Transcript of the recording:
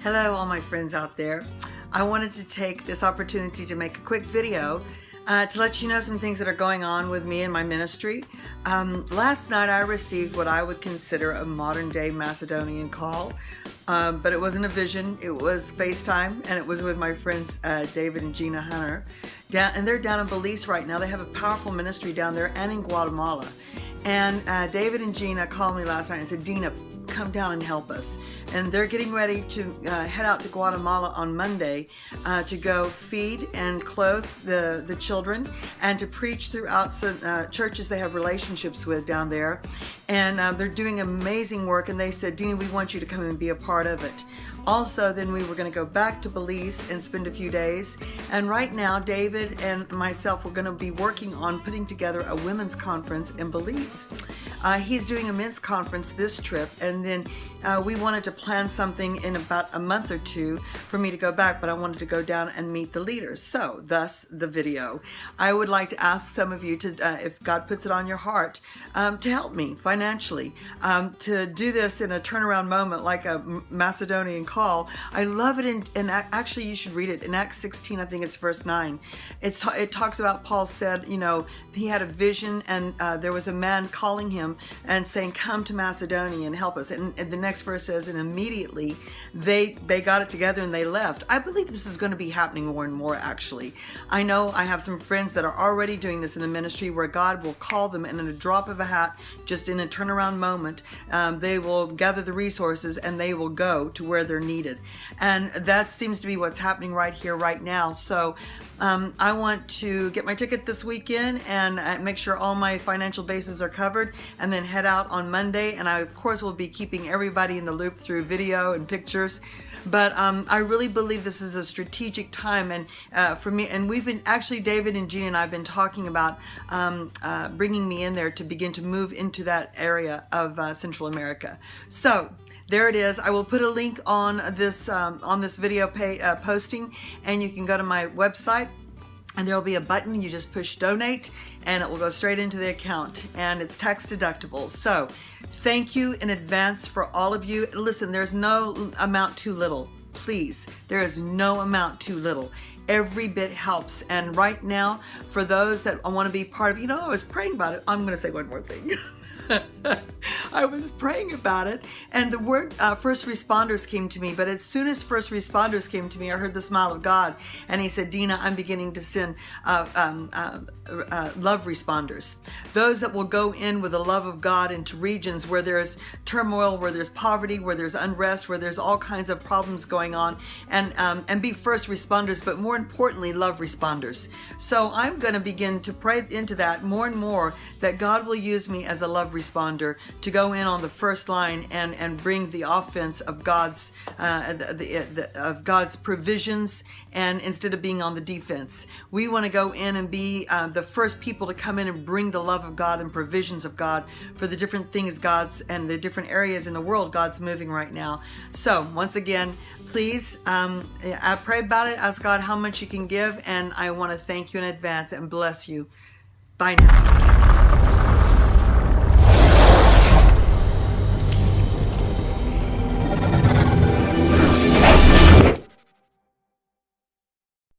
Hello, all my friends out there. I wanted to take this opportunity to make a quick video to let you know some things that are going on with me and my ministry. Last night I received what I would consider a modern day Macedonian call, but it wasn't a vision, it was FaceTime, and it was with my friends David and Gina Hunter. And they're down in Belize right now. They have a powerful ministry down there and in Guatemala. And David and Gina called me last night and said, Dina, come down and help us. And they're getting ready to head out to Guatemala on Monday to go feed and clothe the children and to preach throughout some churches they have relationships with down there. And they're doing amazing work, and they said, Dina, we want you to come and be a part of it. Also, then we were going to go back to Belize and spend a few days. And right now, David and myself, we're going to be working on putting together a women's conference in Belize. He's doing a men's conference this trip, and then we wanted to plan something in about a month or two for me to go back, but I wanted to go down and meet the leaders. So, thus the video. I would like to ask some of you to, if God puts it on your heart, to help me financially, to do this in a turnaround moment like a Macedonian call. I love it and actually you should read it in Acts 16, I think it's verse 9. It talks about Paul said, you know, he had a vision, and there was a man calling him and saying, come to Macedonia and help us. And the next verse says, and immediately they got it together and they left. I believe this is going to be happening more and more, actually. I know I have some friends that are already doing this in the ministry where God will call them, and in a drop of a hat, just in a turnaround moment, they will gather the resources and they will go to where they're needed. And that seems to be what's happening right here, right now. So I want to get my ticket this weekend and make sure all my financial bases are covered, and then head out on Monday. And I, of course, will be keeping everybody in the loop through video and pictures. But I really believe this is a strategic time, and for me, and we've been, actually David and Gina and I have been talking about bringing me in there to begin to move into that area of Central America. So there it is. I will put a link on this video posting, and you can go to my website, and there will be a button. You just push donate, and it will go straight into the account, and it's tax deductible. So thank you in advance for all of you. Listen, there's no amount too little. Please, there is no amount too little. Every bit helps. And right now, for those that want to be part of, you know, I was praying about it. I'm going to say one more thing. I was praying about it, and the word first responders came to me. But as soon as first responders came to me, I heard the smile of God, and he said, Dina, I'm beginning to send love responders, those that will go in with the love of God into regions where there's turmoil, where there's poverty, where there's unrest, where there's all kinds of problems going on, and be first responders, but more importantly, love responders. So I'm going to begin to pray into that more and more, that God will use me as a love responder to go in on the first line and bring the offense of God's of God's provisions, and instead of being on the defense, we want to go in and be the first people to come in and bring the love of God and provisions of God for the different things God's and the different areas in the world God's moving right now. So once again, please, I pray about it, ask God how much you can give, and I want to thank you in advance and bless you. Bye now.